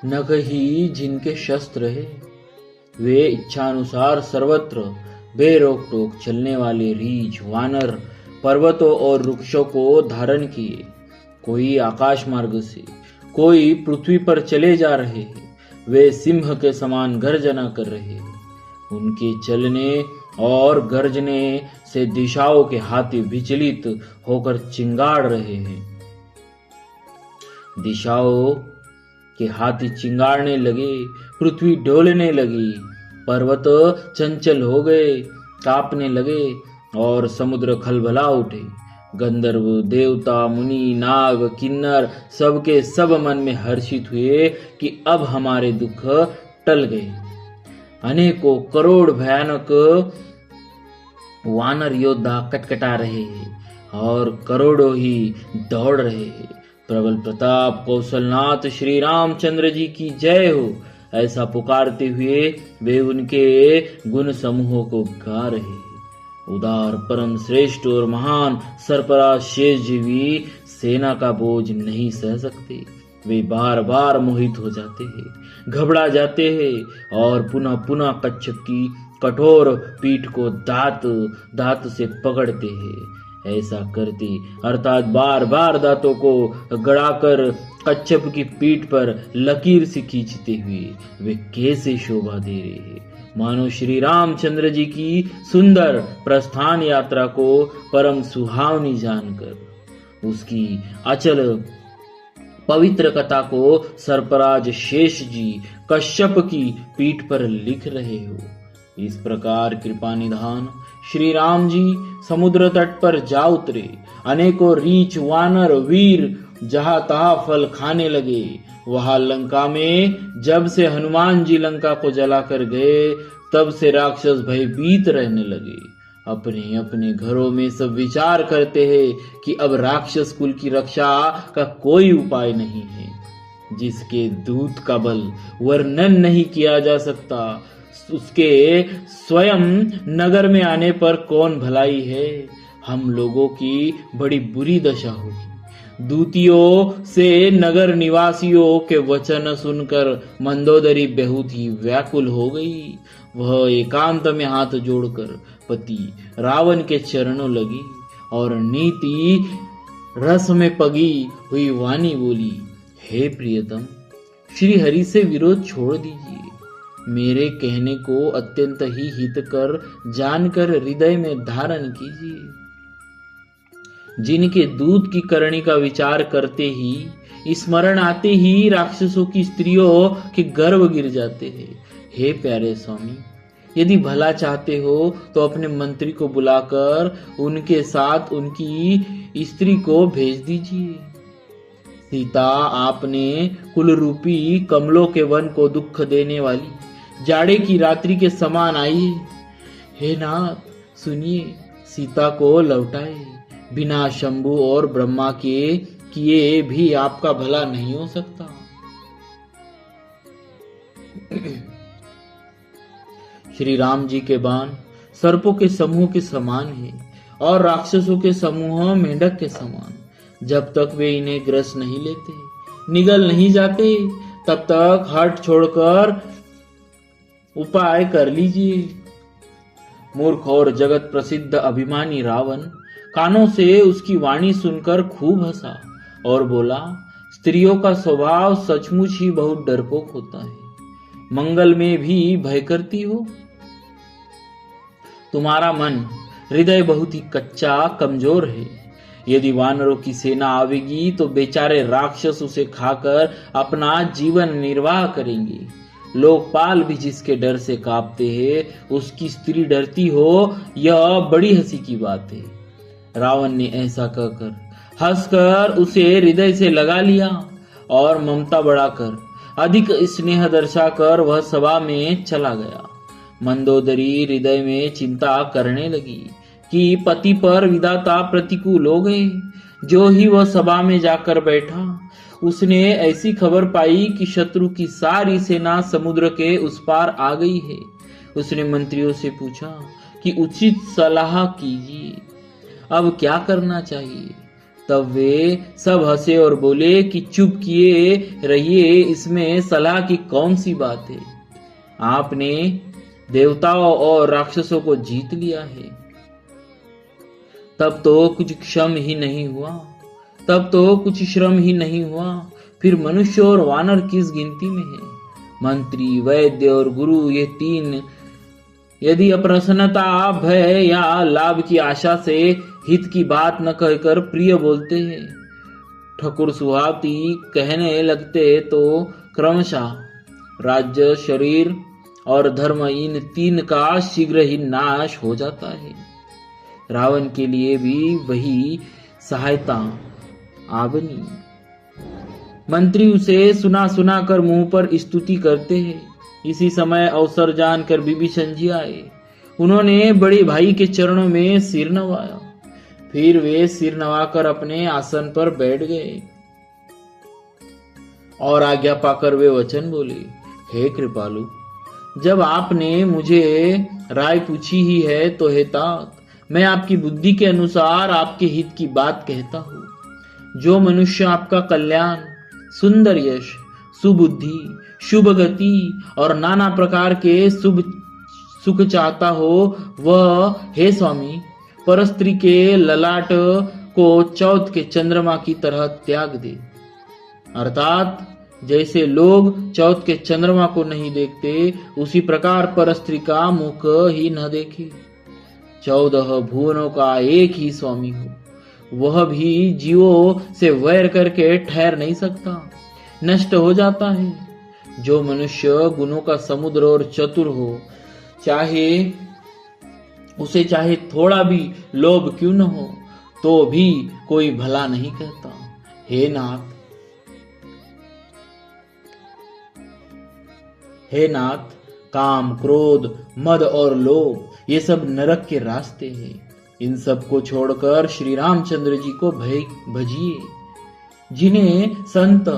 नख ही जिनके शस्त्र है, वे इच्छानुसार सर्वत्र बेरोक टोक चलने वाले रीछ वानर पर्वतों और वृक्षों को धारण किए। कोई आकाश मार्ग से, कोई पृथ्वी पर चले जा रहे हैं। वे सिंह के समान गर्जना कर रहे हैं। उनके चलने और गर्जने से दिशाओं के हाथी विचलित होकर चिंगाड़ रहे हैं। दिशाओं के हाथी चिंगाड़ने लगे, पृथ्वी डोलने लगी, पर्वत चंचल हो गए, कांपने लगे और समुद्र खलबला उठे। गंधर्व, देवता, मुनि, नाग, किन्नर सबके सब मन में हर्षित हुए कि अब हमारे दुख टल गए। अनेकों करोड़ भयानक वानर योद्धा कटकटा रहे हैं और करोड़ों ही दौड़ रहे हैं। प्रबल प्रताप कौशलनाथ श्री रामचंद्र जी की जय हो, ऐसा पुकारते हुए वे उनके गुण समूहों को गा रहे हैं। उदार, परम श्रेष्ठ और महान सरपराज शेष जी भी सेना का बोझ नहीं सह सकते। वे बार बार मोहित हो जाते हैं, घबरा जाते हैं और पुनः पुनः कच्छप की कठोर पीठ को दांत से पकड़ते हैं। ऐसा करते अर्थात बार बार दांतों को गड़ाकर कच्छप की पीठ पर लकीर से खींचते हुए वे कैसे शोभा दे रहे हैं, मानो श्री रामचंद्र जी की सुंदर प्रस्थान यात्रा को परम सुहावनी जानकर उसकी अचल पवित्र कथा को सरपराज शेष जी कश्यप की पीठ पर लिख रहे हो। इस प्रकार कृपा निधान श्री राम जी समुद्र तट पर जा उतरे। अनेकों रीछ वानर वीर जहां तहां फल खाने लगे। वहां लंका में जब से हनुमान जी लंका को जलाकर गए, तब से राक्षस भयभीत रहने लगे। अपने अपने घरों में सब विचार करते हैं कि अब राक्षस कुल की रक्षा का कोई उपाय नहीं है। जिसके दूत का बल वर्णन नहीं किया जा सकता, उसके स्वयं नगर में आने पर कौन भलाई है। हम लोगों की बड़ी बुरी दशा होगी। दूतियों से नगर निवासियों के वचन सुनकर मंदोदरी बहुत ही व्याकुल हो गई। वह एकांत में हाथ जोड़कर पति रावण के चरणों लगी और नीति रस में पगी हुई वाणी बोली, हे प्रियतम, श्री हरि से विरोध छोड़ दीजिए। मेरे कहने को अत्यंत ही हितकर जानकर हृदय में धारण कीजिए। जिनके दूध की करणी का विचार करते ही, स्मरण आते ही राक्षसों की स्त्रियों के गर्भ गिर जाते हैं। हे प्यारे स्वामी, यदि भला चाहते हो तो अपने मंत्री को बुलाकर उनके साथ उनकी स्त्री को भेज दीजिए। सीता आपने कुल रूपी कमलों के वन को दुख देने वाली जाड़े की रात्रि के समान आई है। हे नाथ, सुनिए, सीता को लौटाए। बिना शंभु और ब्रह्मा के किए भी आपका भला नहीं हो सकता। श्री राम जी के बाण सर्पों के समूह के समान है और राक्षसों के समूह मेंढक के समान। जब तक वे इन्हें ग्रस नहीं लेते, निगल नहीं जाते, तब तक हट छोड़कर उपाय कर लीजिए। मूर्ख और जगत प्रसिद्ध अभिमानी रावण कानों से उसकी वाणी सुनकर खूब हंसा और बोला, स्त्रियों का स्वभाव सचमुच ही बहुत डरपोक होता है। मंगल में भी भय करती हो। तुम्हारा मन हृदय बहुत ही कच्चा कमजोर है। यदि वानरों की सेना आवेगी तो बेचारे राक्षस उसे खाकर अपना जीवन निर्वाह करेंगे। लोकपाल भी जिसके डर से कांपते हैं, उसकी स्त्री डरती हो, यह बड़ी हंसी की बात है। रावण ने ऐसा कहकर हंसकर उसे हृदय से लगा लिया और ममता बढ़ाकर अधिक स्नेह दर्शाकर वह सभा में चला गया। मंदोदरी हृदय में चिंता करने लगी कि पति पर विधाता प्रतिकूल हो गए। जो ही वह सभा में जाकर बैठा, उसने ऐसी खबर पाई कि शत्रु की सारी सेना समुद्र के उस पार आ गई है। उसने मंत्रियों से पूछा कि उचित सलाह कीजिए, अब क्या करना चाहिए। तब वे सब हंसे और बोले कि चुप किए रहिए, इसमें सलाह की कौन सी बात है। आपने देवताओं और राक्षसों को जीत लिया है। तब तो कुछ श्रम ही नहीं हुआ। फिर मनुष्य और वानर किस गिनती में है। मंत्री, वैद्य और गुरु, ये तीन यदि अप्रसन्नता, भय या लाभ की आशा से हित की बात न कहकर प्रिय बोलते हैं, ठकुर सुहावती कहने लगते, तो क्रमशः राज्य, शरीर और धर्म, इन तीन का शीघ्र ही नाश हो जाता है। रावण के लिए भी वही सहायता आवनी। मंत्री उसे सुना सुना कर मुंह पर स्तुति करते हैं। इसी समय अवसर जानकर विभीषण जी आए। उन्होंने बड़े भाई के चरणों में सिर नवाया। फिर वे सिर नवाकर अपने आसन पर बैठ गए और आज्ञा पाकर वे वचन बोले, हे कृपालु, जब आपने मुझे राय पूछी ही है तो हे तात, मैं आपकी बुद्धि के अनुसार आपके हित की बात कहता हूँ। जो मनुष्य आपका कल्याण, सुंदर यश, सुबुद्धि, शुभ गति और नाना प्रकार के शुभ सुख चाहता हो, वह हे स्वामी परस्त्री के ललाट को चौथ के चंद्रमा की तरह त्याग दे। अर्थात जैसे लोग चौथ के चंद्रमा को नहीं देखते, उसी प्रकार परस्त्री का मुख ही न देखे। 14 भुवनों का एक ही स्वामी हो, वह भी जीवों से वैर करके ठहर नहीं सकता, नष्ट हो जाता है। जो मनुष्य गुणों का समुद्र और चतुर हो, उसे चाहे थोड़ा भी लोभ क्यों न हो, तो भी कोई भला नहीं कहता। हे नाथ, काम, क्रोध, मद और लोभ, ये सब नरक के रास्ते हैं। इन सब को छोड़कर श्री रामचंद्र जी को भजिए, जिन्हें संत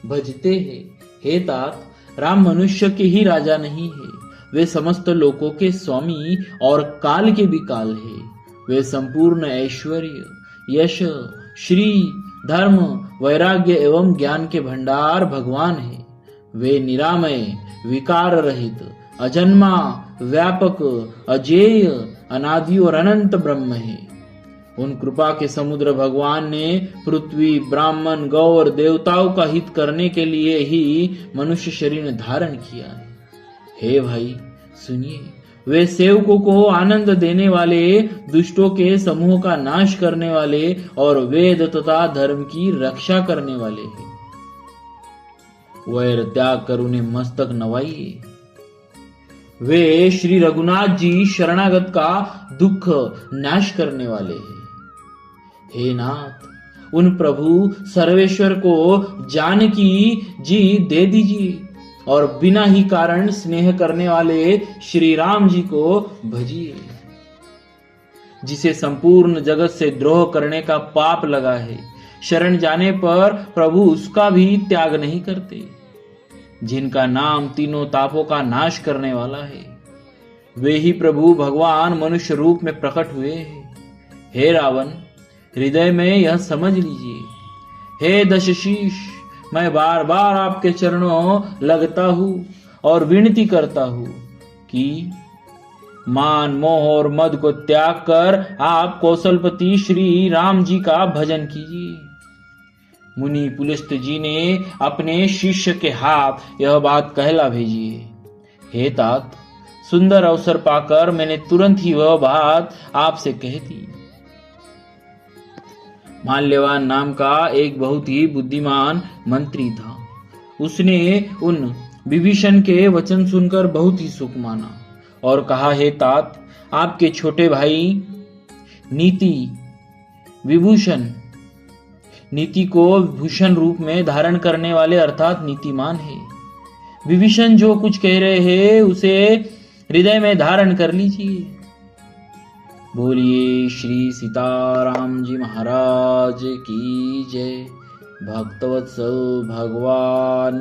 भजते हैं। हे तात, राम मनुष्य के ही राजा नहीं है, वे समस्त लोकों के स्वामी और काल के भी काल है। वे संपूर्ण ऐश्वर्य, यश, श्री, धर्म, वैराग्य एवं ज्ञान के भंडार भगवान है। वे निरामय, विकार रहित, अजन्मा, व्यापक, अजेय, अनादि और अनंत ब्रह्म है। उन कृपा के समुद्र भगवान ने पृथ्वी, ब्राह्मण, गौ और देवताओं का हित करने के लिए ही मनुष्य शरीर धारण किया है। हे भाई सुनिए, वे सेवकों को आनंद देने वाले, दुष्टों के समूह का नाश करने वाले और वेद तथा धर्म की रक्षा करने वाले हैं। वैर त्याग कर उन्हें मस्तक नवाइए। वे श्री रघुनाथ जी शरणागत का दुख नाश करने वाले हैं। हे नाथ, उन प्रभु सर्वेश्वर को जानकी जी दे दीजिए और बिना ही कारण स्नेह करने वाले श्री राम जी को भजिए। जिसे संपूर्ण जगत से द्रोह करने का पाप लगा है, शरण जाने पर प्रभु उसका भी त्याग नहीं करते। जिनका नाम तीनों तापों का नाश करने वाला है, वे ही प्रभु भगवान मनुष्य रूप में प्रकट हुए हैं। हे रावण, हृदय में यह समझ लीजिए। हे दशशीष, मैं बार बार आपके चरणों लगता हूं और विनती करता हूं कि मान, मोह और मद को त्याग कर आप कौशलपति श्री राम जी का भजन कीजिए। मुनि पुलस्त जी ने अपने शिष्य के हाथ यह बात कहला भेजी है। हे तात, सुंदर अवसर पाकर मैंने तुरंत ही वह बात आपसे कह दी। माल्यवान नाम का एक बहुत ही बुद्धिमान मंत्री था। उसने उन विभीषण के वचन सुनकर बहुत ही सुख माना और कहा, हे तात, आपके छोटे भाई नीति को भूषण रूप में धारण करने वाले अर्थात नीतिमान है। विभीषण जो कुछ कह रहे हैं उसे हृदय में धारण कर लीजिए। बोलिए श्री सीताराम जी महाराज की जय। भक्तवत्सल भगवान